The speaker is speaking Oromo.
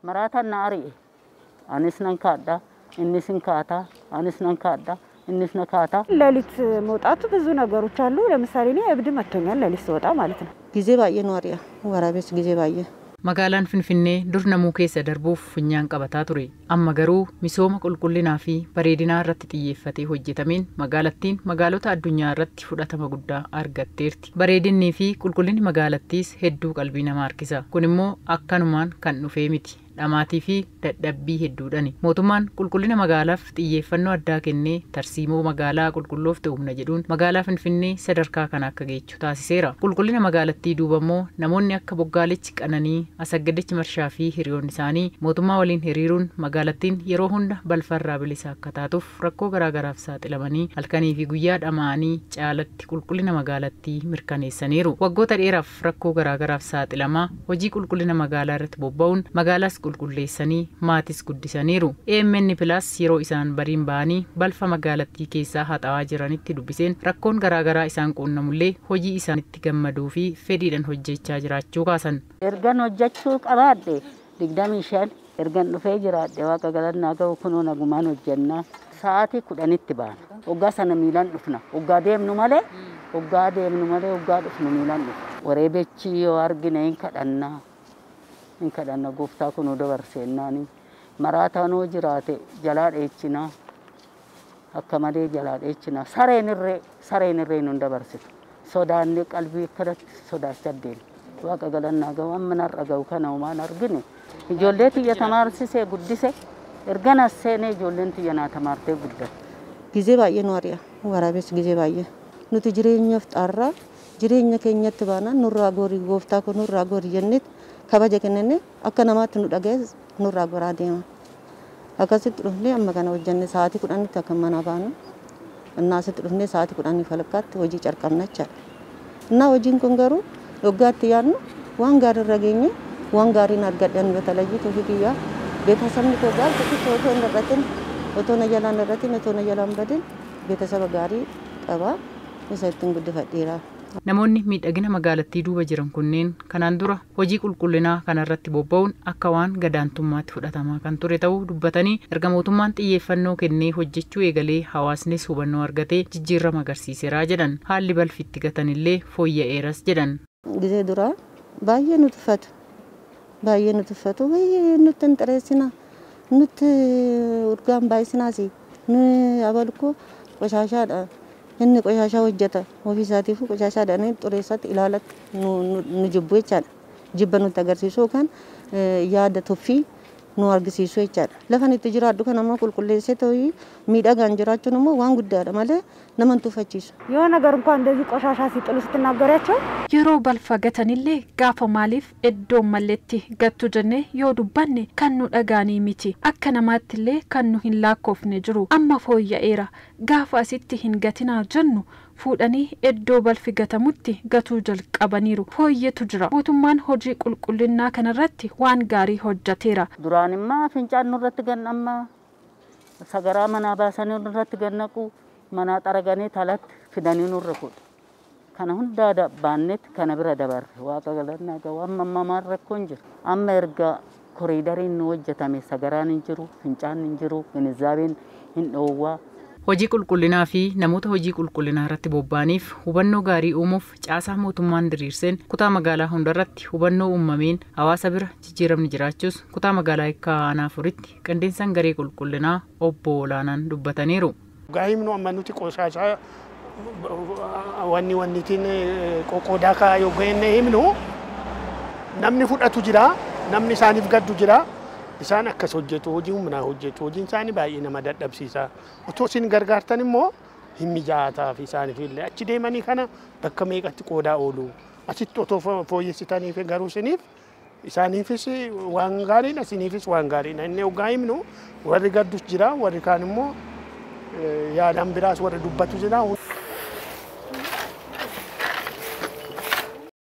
maraata naari anis nan kaadha innis hin kaata anis nan kaadha innis na kaata ለሊት መውጣቱ ብዙ ነገሮች አሉ ለምሳሌ እኔ እብድ መጥቶኛል ለሊት ወጣ ማለት ነው ጊዜ ባየ ነው አሪያ ወራቤስ ጊዜ ባየ magaalaan Finfinnee dur namuu keessa darbuuf funyaan qabataa ture amma garuu misooma qulqullinaa fi bareedinaa irratti xiyyeeffatee hojjetameen magaalattiin magaalota addunyaa irratti fudhatama guddaa argatteerti bareedinnii fi qulqullinni magaalattiis hedduu qalbii namaa harkisa kun immoo akkanumaan kan dhufee miti dhamaatii fi dadhabbii hedduudhani mootummaan qulqullina magaalaaf xiyyeeffannoo addaa kennee tarsiimoo magaalaa qulqulloofte humna jedhuun magaalaa Finfinnee sadarkaa kana akka geechu taasiseera qulqullina magaalattii duubammoo namoonni akka Boggaalichi Qananii Asaggadechi Marshaa fi hiriyoonni isaanii mootummaa waliin hiriiruun magaalattiin yeroo hunda balfarraa bilisa akka taatuuf rakkoo garaagaraaf saaxilamanii halkanii fi guyyaa dhama'anii caalatti qulqullina magaalattii mirkaneessaniiru waggoota dheeraaf rakkoo garaagaraaf saaxilamaa hojii qulqullina magaalaa irratti bobba'uun magaalaas qulqulleessanii maatis guddisaniiru EMN Plus yeroo isaan bariin ba'anii balfa magaalattii keessaa haxaawaa jiranitti dubbiseen rakkoon garaagaraa isaan quunnamullee hojii isaanitti gammaduu fi fedhiidhaan hojjechaa jiraachuu kaasan ergan hojjechuu qabaadhe 25 ergan dhufee jiraadhe waaqa galannaa ga'u kunoo nagumaan hojjennaa sa'aatii 10tti baana waggaa sana miilaan dhufna waggaa deemnu malee waggaa dhufnu miilaan dhufna wareebechi yoo argine hin kadhannaa in kadhanna gooftaa kunoo dabarseennaani maraataanoo jiraate jalaa dheechinaa akka malee jalaa dheechinaa sareen irree nun dabarsitu sodaanne qalbii akkanatti sodaachaa deemne waaqa galannaa ga'u amma narra ga'u kana homaan argine ijoollee tiyya tamaarsisee guddise ergana seenee ijoolleen tiyya naa tamaartee guddatte ጊዜ ባየ ነው አሪያ ወራቤስ ጊዜ ባየ nuti jireenyaaf xaarraa jireenya keenyatti baana nurraa gorii gooftaa kun nurraa gorii jenneet kabaja kennenne akka namaatti nu dhagaye nurraa goraa deema akkasitti dhufnee amma kana hojjenne sa'aatii 10tti akka mana baanu እናasitti dhufnee sa'aatii 10 falakkaatti hojii carqabna jechaadha እና hojiin kun garuu waggaatti yaadnu waan gaarii irra geenye waan gaariin argadhan በተለይቶ ፊትያ ቤተሰብን ተጋር ፎቶ እንደረትን ፎቶ ነያላን እንደረትን ፎቶ ነያላን በደል ቤተሰብ ጋሪ ቀባ እሰትን ጉድፈዴራ namoonni miidhagina magaalattii duuba jiran kunneen kanaan dura hojii qulqullinaa kanarratti bobba'uun akka waan gadaantummaatti fudhatamaa kan ture ta'uu dubbatanii erga mootummaan xiyyeeffannoo kennee hojjechuu eegalee hawaasnis hubannoo argatee jijjiirama agarsiiseera jedhan haalli balfitti gatanillee fooyya'eeras jedhan ጊዜ ዱራ baay'ee nuti fatu nuti xinxireessina nuti urgaan baay'isinaasi nu abalko qoshashaadha inni qoshashaa hojjeta ofiisaatiif qoshashaadhaan xureessatti ilaalatti nu jibbu jechaadha jibba nuti agarsiisuu kan yaada tuffii nu argisiisuu jechaadha lafan itti jiraadhu kan amma qulqulleessee ta'uu miidhagaan jiraachuun immoo waan guddaadha malee nama tufachiisu የሆነ ነገር እንኳን እንደዚህ ቆሻሻ ሲጥሉ ስትናገሪያቸው yeroo balfa gatanillee gaafa maaliif iddoo malletti gattu jennee yoo dubbanne kan nu dhagaanii miti akka namaattillee kan nu hin laakkoofne jiru amma fooyya'eera gaafa asitti hin gatinaa jennu fuudhanii iddoo balfi gatamutti gatuu jalqabaniiru fooyyetu jira mootummaan hojii qulqullinaa kanarratti waan gaarii hojjeteera duraan immoo fincaan nurratti gannamma sagaraa manaa baasanii nurratti gannaqu manaa xaraganii talatti fidanii nurra fuudhu kana hundaa baannetti kana bira dabarre waaqa galannaa ga'u amma maal rakkoon jira amma erga koriidariin nu hojjetame sagaraan hin jiru fincaan hin jiru ginizaabeen hin dhoowwaa hojii qulqullinaa fi namoota hojii qulqullinaa irratti bobba'aniif hubannoo gaarii uumuuf caasaa mootummaan diriirseen kutaa magaalaa hundarratti hubannoo uumameen hawaasa bira jijjiiramni jiraachuus kutaa magaalaa Yekkaa Aanaa Afuritti qindeessaan garee qulqullinaa obbo Olaanaan dubbataniiru. Gaa'imnu amma nuti qoshashaa wannitiin qoqqoodaa kaa yoo ga'enne himnu namni fudhatu jira namni isaaniif gaddu jira isaan akkas hojjetu hojii humnaa hojjetu hojiin isaanii baay'ee nama dadhabsiisa otoo isin gargaartan immoo hin mijaataa fi isaaniif illee achi deemanii kana bakka meeqatti qoodaa oolu asitti otoo fooyyessitaniif garuu isaaniifis waan gaariidha isiniifis waan gaariidha inni ogaa himnu warri gaddus jira warri kaan immoo yaadaan biraas warri dubbatu jira